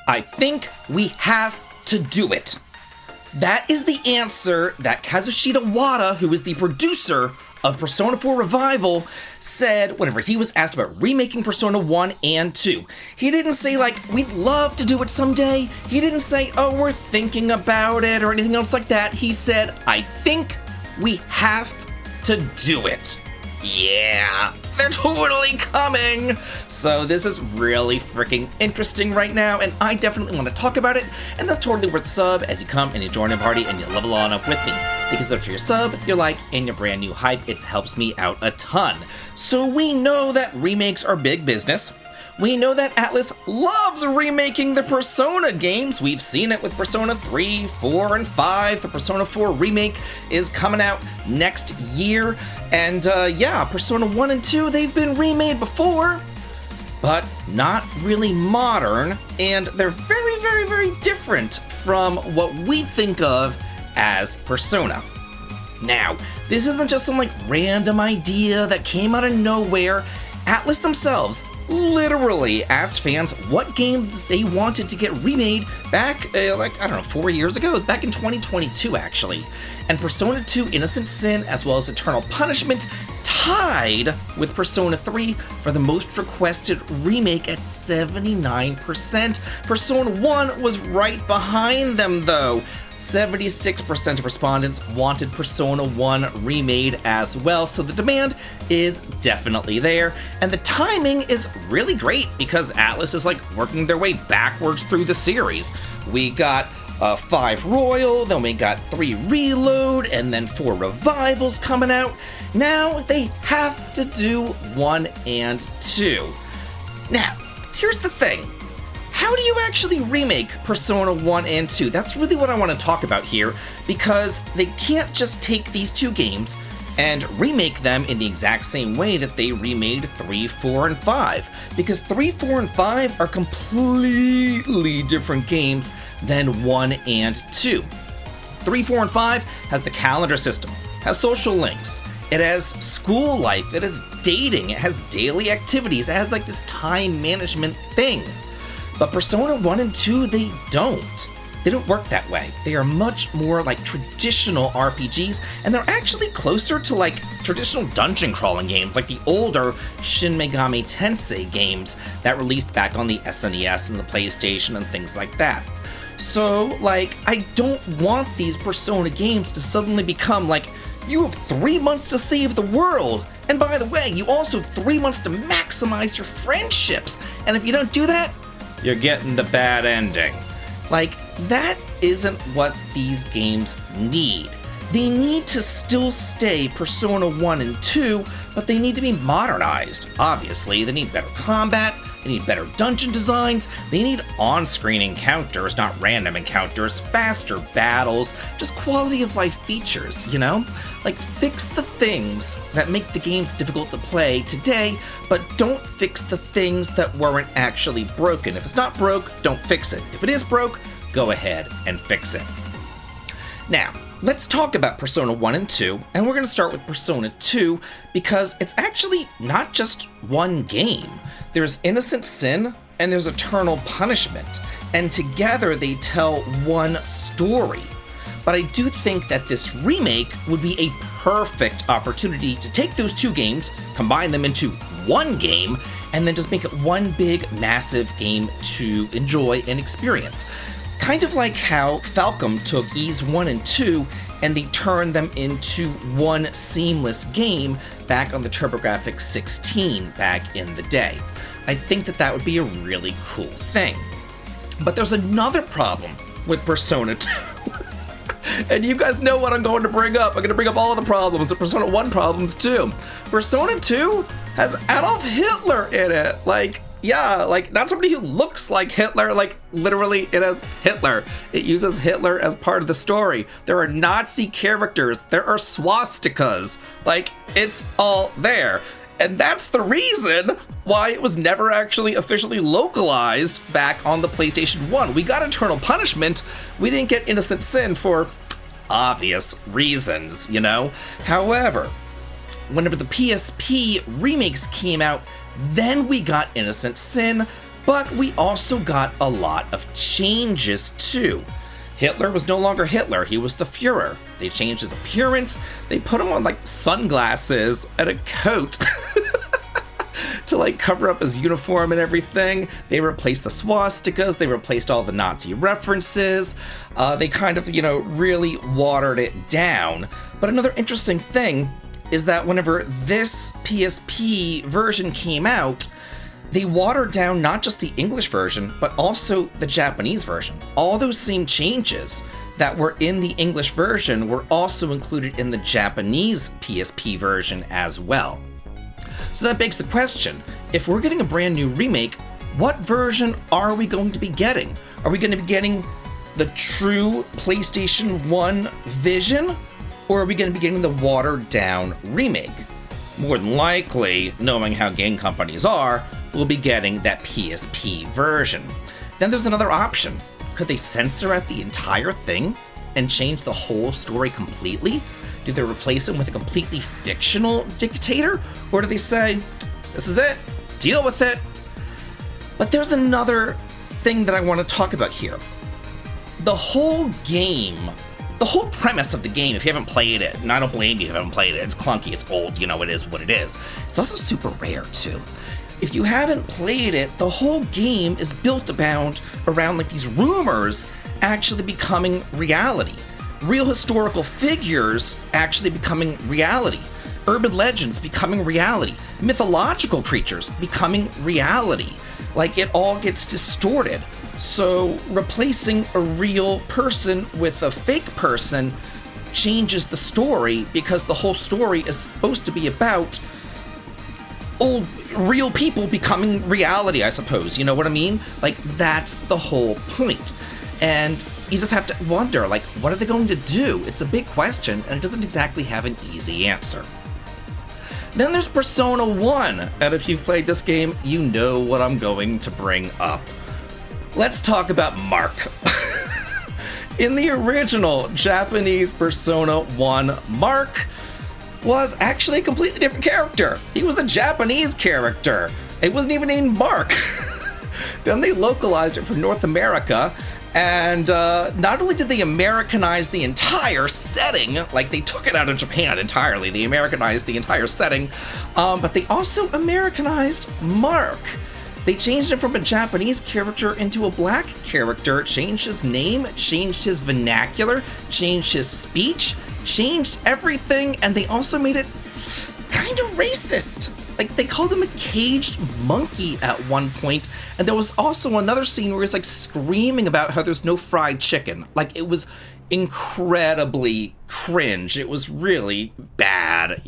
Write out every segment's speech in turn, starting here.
I think we have to do it. That is the answer that Kazushita Wada, who is the producer of Persona 4 Revival, said whenever he was asked about remaking Persona 1 and 2. He didn't say, like, we'd love to do it someday. He didn't say, oh, we're thinking about it or anything else like that. He said, I think we have to do it. Yeah, they're totally coming! So this is really freaking interesting right now, and I definitely want to talk about it, and that's totally worth a sub as you come and you join a party and you level on up with me. Because after your sub, your like, and your brand new hype, it helps me out a ton. So we know that remakes are big business. We know that Atlus loves remaking the Persona games. We've seen it with Persona 3, 4, and 5. The Persona 4 remake is coming out next year. And yeah, Persona 1 and 2, they've been remade before, but not really modern. And they're very, very, very different from what we think of as Persona. Now, this isn't just some like random idea that came out of nowhere. Atlus themselves literally asked fans what games they wanted to get remade back, 4 years ago, back in 2022 actually. And Persona 2 Innocent Sin as well as Eternal Punishment tied with Persona 3 for the most requested remake at 79%. Persona 1 was right behind them though. 76% of respondents wanted Persona 1 remade as well, so the demand is definitely there, and the timing is really great because Atlus is like working their way backwards through the series. We got 5 Royal, then we got 3 Reload, and then 4 Revivals coming out. Now they have to do 1 and 2. Now, here's the thing. How do you actually remake Persona 1 and 2? That's really what I want to talk about here, because they can't just take these two games and remake them in the exact same way that they remade 3, 4, and 5, because 3, 4, and 5 are completely different games than 1 and 2. 3, 4, and 5 has the calendar system, has social links, it has school life, it has dating, it has daily activities, it has like this time management thing. But Persona 1 and 2, they don't. They don't work that way. They are much more like traditional RPGs, and they're actually closer to like traditional dungeon crawling games, like the older Shin Megami Tensei games that released back on the SNES and the PlayStation and things like that. So, like, I don't want these Persona games to suddenly become like, you have 3 months to save the world, and by the way, you also have 3 months to maximize your friendships, and if you don't do that, you're getting the bad ending. Like, that isn't what these games need. They need to still stay Persona 1 and 2, but they need to be modernized. Obviously, they need better combat, they need better dungeon designs, they need on-screen encounters, not random encounters, faster battles, just quality of life features, you know? Like, fix the things that make the games difficult to play today, but don't fix the things that weren't actually broken. If it's not broke, don't fix it. If it is broke, go ahead and fix it. Now, let's talk about Persona 1 and 2, and we're going to start with Persona 2, because it's actually not just one game. There's Innocent Sin, and there's Eternal Punishment, and together they tell one story. But I do think that this remake would be a perfect opportunity to take those two games, combine them into one game, and then just make it one big, massive game to enjoy and experience. Kind of like how Falcom took Ys 1 and 2 and they turned them into one seamless game back on the TurboGrafx 16 back in the day. I think that that would be a really cool thing. But there's another problem with Persona 2. And you guys know what I'm going to bring up. I'm going to bring up all the problems, the Persona 1 problems too. Persona 2 has Adolf Hitler in it. Like, yeah, like not somebody who looks like Hitler, like literally it has Hitler. It uses Hitler as part of the story. There are Nazi characters. There are swastikas. Like, it's all there. And that's the reason why it was never actually officially localized back on the PlayStation 1. We got Eternal Punishment, we didn't get Innocent Sin for obvious reasons, you know? However, whenever the PSP remakes came out, then we got Innocent Sin, But we also got a lot of changes too. Hitler was no longer Hitler, he was the Fuhrer. They changed his appearance, they put him on like sunglasses and a coat to like cover up his uniform and everything. They replaced the swastikas, they replaced all the Nazi references. They kind of, really watered it down. But another interesting thing is that whenever this PSP version came out, they watered down not just the English version, but also the Japanese version. All those same changes that were in the English version were also included in the Japanese PSP version as well. So that begs the question, if we're getting a brand new remake, what version are we going to be getting? Are we going to be getting the true PlayStation 1 vision, or are we going to be getting the watered down remake? More than likely, knowing how game companies are, we'll be getting that PSP version. Then there's another option. Could they censor out the entire thing and change the whole story completely? Do they replace him with a completely fictional dictator? Or do they say, this is it, deal with it? But there's another thing that I want to talk about here. The whole game, the whole premise of the game, if you haven't played it, and I don't blame you if you haven't played it, it's clunky, it's old, it is what it is. It's also super rare too. If you haven't played it, the whole game is built around like these rumors actually becoming reality. Real historical figures actually becoming reality. Urban legends becoming reality. Mythological creatures becoming reality. Like, it all gets distorted. So replacing a real person with a fake person changes the story, because the whole story is supposed to be about old real people becoming reality, I suppose. You know what I mean? Like, that's the whole point. And you just have to wonder, like, what are they going to do? It's a big question, and it doesn't exactly have an easy answer. Then there's Persona 1, and if you've played this game, you know what I'm going to bring up. Let's talk about Mark. In the original Japanese Persona 1, Mark was actually a completely different character. He was a Japanese character. It wasn't even named Mark. Then they localized it for North America, and not only did they Americanize the entire setting, like they took it out of Japan entirely, they Americanized the entire setting, but they also Americanized Mark. They changed him from a Japanese character into a black character, changed his name, changed his vernacular, changed his speech, changed everything, and they also made it kind of racist. Like, they called him a caged monkey at one point, and there was also another scene where he's like screaming about how there's no fried chicken. Like, it was incredibly cringe. It was really bad,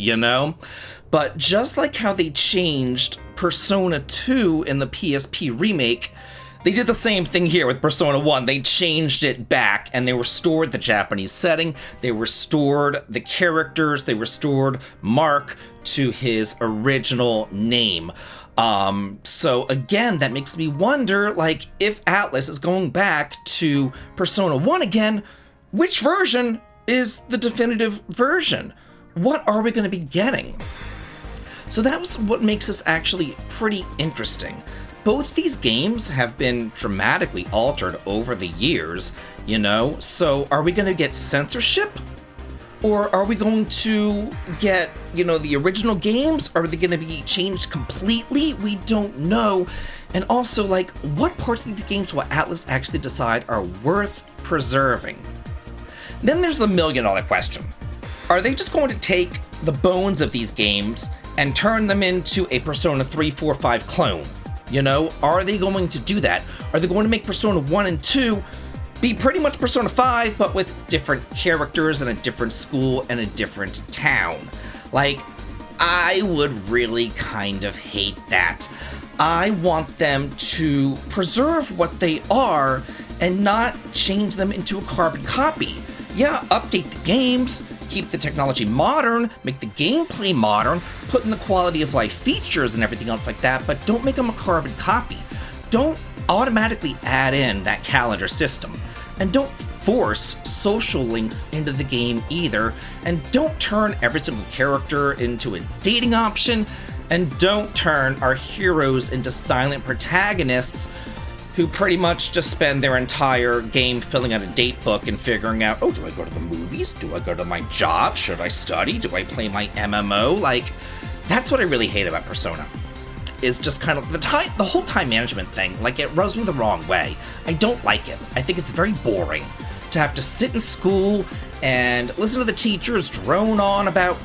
But just like how they changed Persona 2 in the PSP remake, they did the same thing here with Persona 1. They changed it back, and they restored the Japanese setting, they restored the characters, they restored Mark to his original name. So again, that makes me wonder, like, if Atlus is going back to Persona 1 again, which version is the definitive version? What are we going to be getting? So that was what makes this actually pretty interesting. Both these games have been dramatically altered over the years, so are we going to get censorship? Or are we going to get, the original games? Are they going to be changed completely? We don't know. And also, like, what parts of these games will Atlus actually decide are worth preserving? Then there's the million-dollar question. Are they just going to take the bones of these games and turn them into a Persona 3, 4, 5 clone? Are they going to do that? Are they going to make Persona 1 and 2 be pretty much Persona 5, but with different characters and a different school and a different town? Like, I would really kind of hate that. I want them to preserve what they are and not change them into a carbon copy. Yeah, update the games, keep the technology modern, make the gameplay modern, put in the quality of life features and everything else like that, but don't make them a carbon copy. Don't automatically add in that calendar system. And don't force social links into the game either. And don't turn every single character into a dating option. And don't turn our heroes into silent protagonists who pretty much just spend their entire game filling out a date book and figuring out, oh, do I go to the movies? Do I go to my job? Should I study? Do I play my MMO? Like, that's what I really hate about Persona. Is just kind of the whole time management thing. Like, it rubs me the wrong way. I don't like it. I think it's very boring to have to sit in school and listen to the teachers drone on about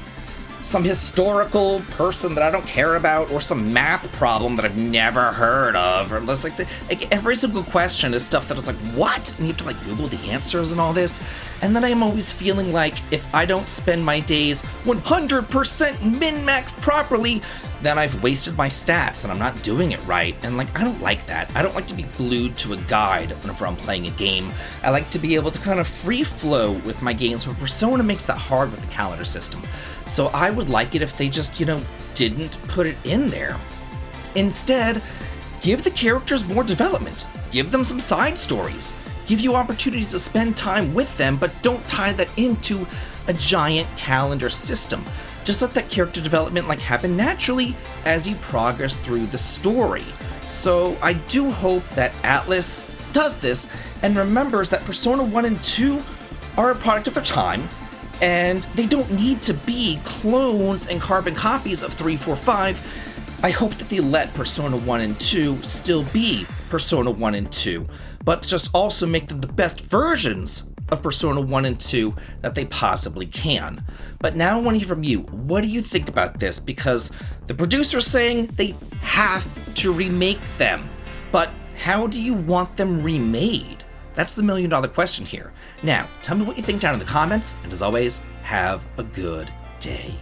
some historical person that I don't care about, or some math problem that I've never heard of, or just like every single question is stuff that is like, what? And you have to like Google the answers and all this. And then I'm always feeling like if I don't spend my days 100% min-maxed properly, then I've wasted my stats and I'm not doing it right. And like, I don't like that. I don't like to be glued to a guide whenever I'm playing a game. I like to be able to kind of free flow with my games, but Persona makes that hard with the calendar system. So I would like it if they just, didn't put it in there. Instead, give the characters more development. Give them some side stories. Give you opportunities to spend time with them, but don't tie that into a giant calendar system. Just let that character development happen naturally as you progress through the story. So I do hope that Atlus does this and remembers that Persona 1 and 2 are a product of their time, and they don't need to be clones and carbon copies of 3, 4, 5. I hope that they let Persona 1 and 2 still be Persona 1 and 2, but just also make them the best versions of Persona 1 and 2 that they possibly can. But now I want to hear from you. What do you think about this? Because the producer's saying they have to remake them. But how do you want them remade? That's the million-dollar question here. Now, tell me what you think down in the comments, and as always, have a good day.